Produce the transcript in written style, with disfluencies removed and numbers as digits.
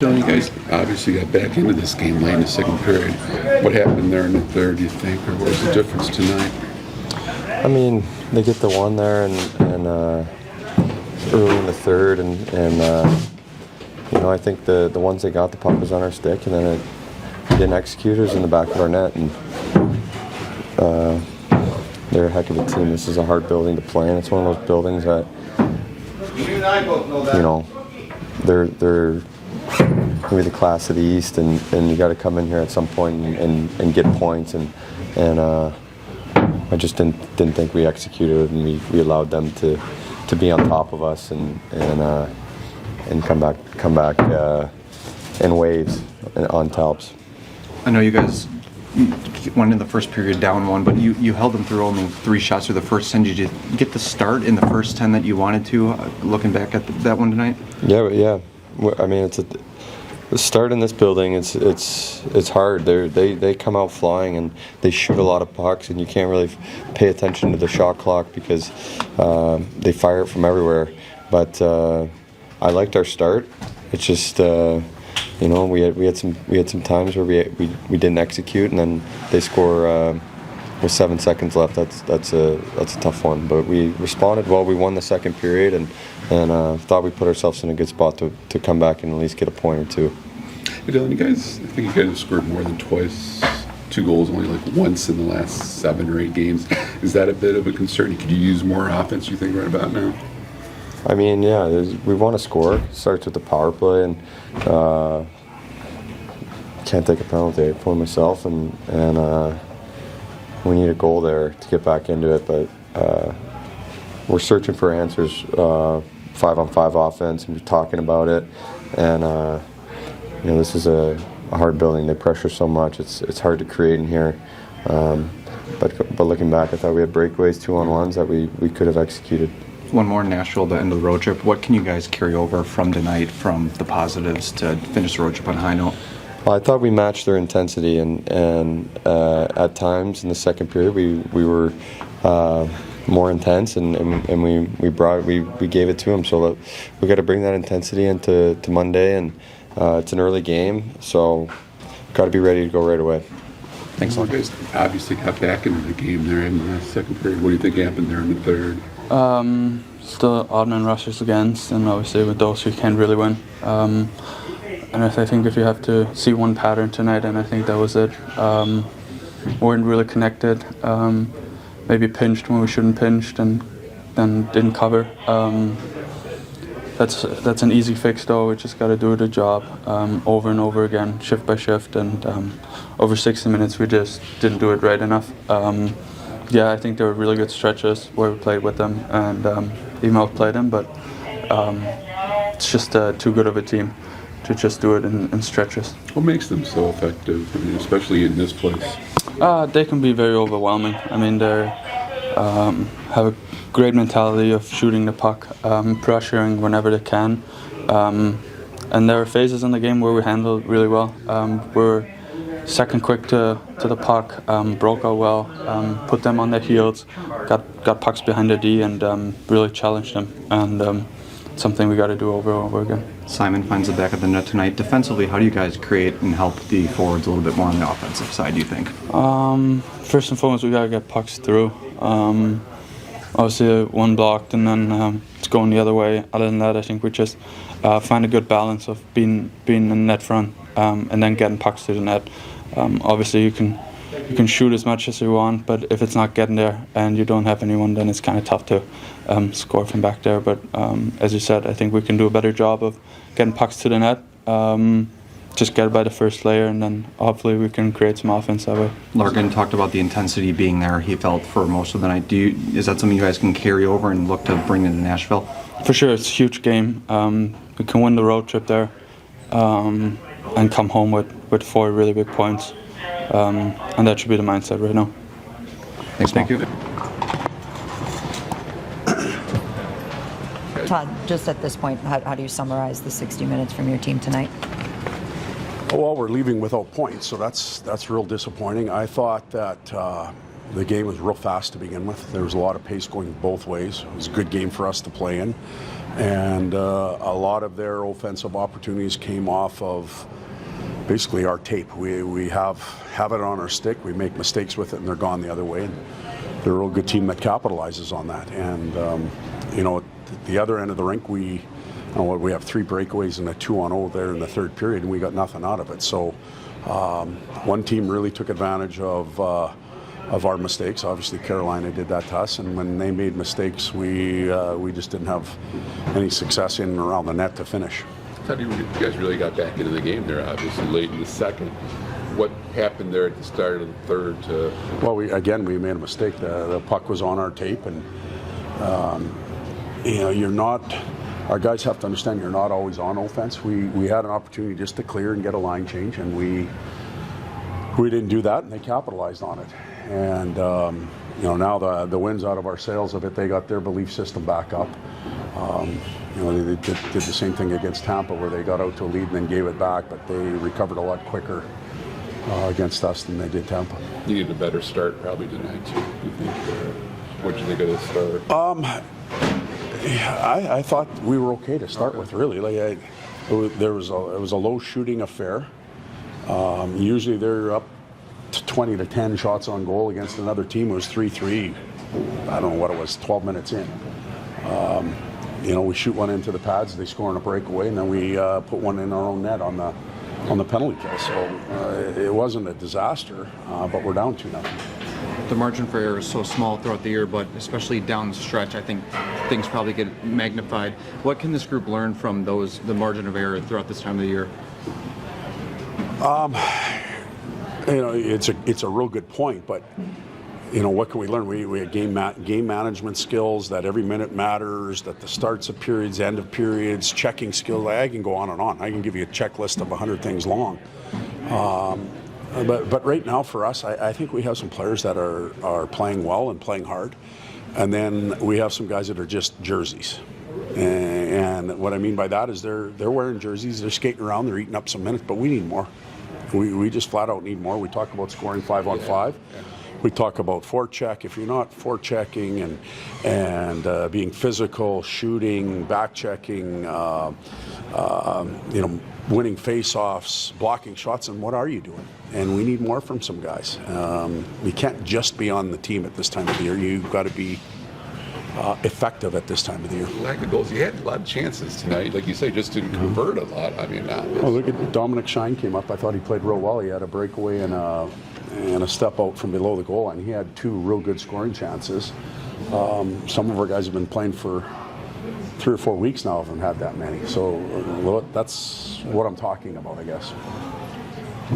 You guys obviously got back into this game late in the second period. What happened there in the third, do you think, or what was the difference tonight? I mean, they get the one there and early in the third, and I think the ones they got, the puck was on our stick, and then we didn't execute. It was in the back of our net, and they're a heck of a team. This is a hard building to play in. It's one of those buildings that, they're maybe the class of the East, and you got to come in here at some point and get points, and I just didn't think we executed, and we allowed them to be on top of us and come back in waves on tops. I know you guys went in the first period down one, but you held them through only 3 shots through the first 10. Did you get the start in the first 10 that you wanted to, looking back at that one tonight? Yeah. I mean, the start in this building, it's hard. They come out flying and they shoot a lot of pucks, and you can't really pay attention to the shot clock because they fire it from everywhere. But I liked our start. It's just we had some times where we didn't execute, and then they score with 7 seconds left. That's a tough one. But we responded well. We won the second period, and thought we put ourselves in a good spot to come back and at least get a point or two. Hey Dylan, I think you guys have scored more than twice. 2 goals only like once in the last 7 or 8 games. Is that a bit of a concern? Could you use more offense, you think, right about now? I mean, yeah, we want to score. It starts with the power play, and can't take a penalty. I pull myself, and we need a goal there to get back into it. But we're searching for answers, 5-on-5 offense, and we're talking about it. And this is a hard building. They pressure so much. It's hard to create in here. But looking back, I thought we had breakaways, 2-on-1s that we could have executed. One more in Nashville, the end of the road trip. What can you guys carry over from tonight, from the positives, to finish the road trip on a high note? Well, I thought we matched their intensity, and at times in the second period we were more intense, and we gave it to them. So we got to bring that intensity into Monday, and it's an early game, so got to be ready to go right away. Thanks a lot. You guys obviously got back into the game there in the second period. What do you think happened there in the third? Still odd man rushers against, and obviously with those you can't really win. And I think if you have to see one pattern tonight, and I think that was it. Weren't really connected. Maybe pinched when we shouldn't pinched, and then didn't cover. That's an easy fix though. We just got to do the job over and over again, shift by shift, and over 60 minutes we just didn't do it right enough. I think there were really good stretches where we played with them and even outplayed them, but it's just too good of a team to just do it in stretches. What makes them so effective, especially in this place? They can be very overwhelming. I mean, they have a great mentality of shooting the puck, pressuring whenever they can. And there are phases in the game where we handled really well. We're second quick to the puck, broke out well, put them on their heels, got pucks behind the D, and really challenged them. And something we got to do over and over again. Simon finds the back of the net tonight. Defensively, how do you guys create and help the forwards a little bit more on the offensive side, do you think? First and foremost, we got to get pucks through. Obviously, one blocked, and then it's going the other way. Other than that, I think we just find a good balance of being in the net front and then getting pucks to the net. Obviously, you can shoot as much as you want, but if it's not getting there and you don't have anyone, then it's kind of tough to score from back there. But as you said, I think we can do a better job of getting pucks to the net. Just get it by the first layer, and then hopefully we can create some offense that way. Larkin talked about the intensity being there, he felt, for most of the night. Is that something you guys can carry over and look to bring into Nashville? For sure, it's a huge game. We can win the road trip there and come home with 4 really big points. And that should be the mindset right now. Thanks, thank you. Todd, just at this point, how do you summarize the 60 minutes from your team tonight? Well, we're leaving without points, so that's real disappointing. I thought that The game was real fast to begin with. There was a lot of pace going both ways. It was a good game for us to play in. And a lot of their offensive opportunities came off of basically our tape. We have it on our stick. We make mistakes with it, and they're gone the other way. And they're a real good team that capitalizes on that. And, at the other end of the rink, we have 3 breakaways and a 2-on-0 there in the third period, and we got nothing out of it. So one team really took advantage of our mistakes. Obviously, Carolina did that to us, and when they made mistakes, we just didn't have any success in and around the net to finish. You guys really got back into the game there, obviously, late in the second. What happened there at the start of the third? Well, we made a mistake. The puck was on our tape, and you're not. Our guys have to understand you're not always on offense. We had an opportunity just to clear and get a line change, and we didn't do that, and they capitalized on it. And now the wind's out of our sails a bit. They got their belief system back up. They did the same thing against Tampa, where they got out to a lead and then gave it back, but they recovered a lot quicker against us than they did Tampa. You needed a better start probably tonight too. You think? What did you think of the start? I thought we were okay to start with. Really, it was a low shooting affair. Usually they're up to 20 to 10 shots on goal against another team. It was 3-3. I don't know what it was. 12 minutes in. We shoot one into the pads, they score on a breakaway, and then we put one in our own net on the penalty kill. So it wasn't a disaster, but we're down 2-0. The margin for error is so small throughout the year, but especially down the stretch, I think things probably get magnified. What can this group learn from the margin of error throughout this time of the year? It's a real good point, but what can we learn? We have game management skills, that every minute matters, that the starts of periods, end of periods, checking skills. I can go on and on. I can give you a checklist of 100 things long. But right now for us, I think we have some players that are playing well and playing hard, and then we have some guys that are just jerseys. And what I mean by that is they're wearing jerseys, they're skating around, they're eating up some minutes, but we need more. We just flat out need more. We talk about scoring 5-on-5. Yeah. We talk about forecheck. If you're not forechecking and being physical, shooting, back checking, winning face-offs, blocking shots, and what are you doing? And we need more from some guys. You can't just be on the team at this time of the year. You've got to be effective at this time of the year. Lack of goals. You had a lot of chances tonight. Like you say, just didn't convert a lot. I mean, look at Dominic Shine came up. I thought he played real well. He had a breakaway and a step out from below the goal line. He had 2 real good scoring chances. Some of our guys have been playing for 3 or 4 weeks now, haven't had that many. So that's what I'm talking about, I guess.